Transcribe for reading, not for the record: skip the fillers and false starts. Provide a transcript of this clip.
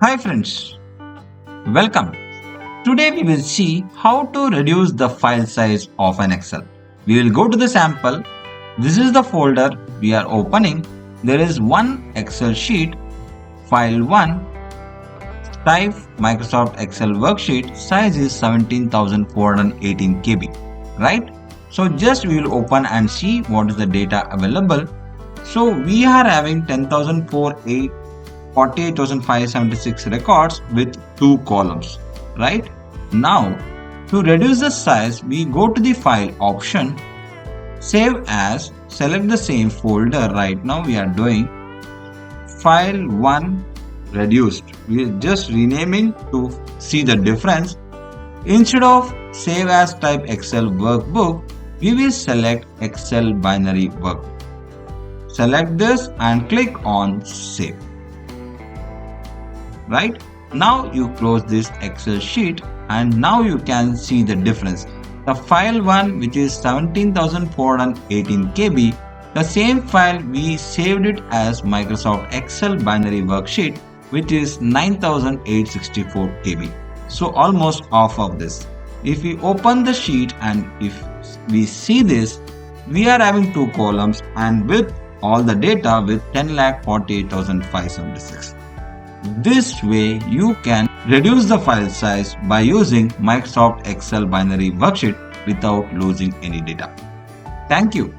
Hi friends, welcome. Today we will see how to reduce the file size of an Excel. We will go to the sample. This is the folder we are opening. There is one Excel sheet, file 1, type Microsoft Excel worksheet, size is 17,418 KB, right? So just we will open and see what is the data available. So we are having 48,576 records with 2 columns, right? Now, to reduce the size, we go to the file option, save as, select the same folder. Right now we are doing file 1 reduced. We are just renaming to see the difference. Instead of save as type Excel workbook, we will select Excel binary workbook. Select this and click on save. Right? Now you close this Excel sheet and now you can see the difference. The file 1, which is 17,418 KB, the same file we saved it as Microsoft Excel binary worksheet, which is 9,864 KB. So almost half of this. If we open the sheet and if we see this, we are having 2 columns and with all the data with 10,48,576. This way you can reduce the file size by using Microsoft Excel binary worksheet without losing any data. Thank you.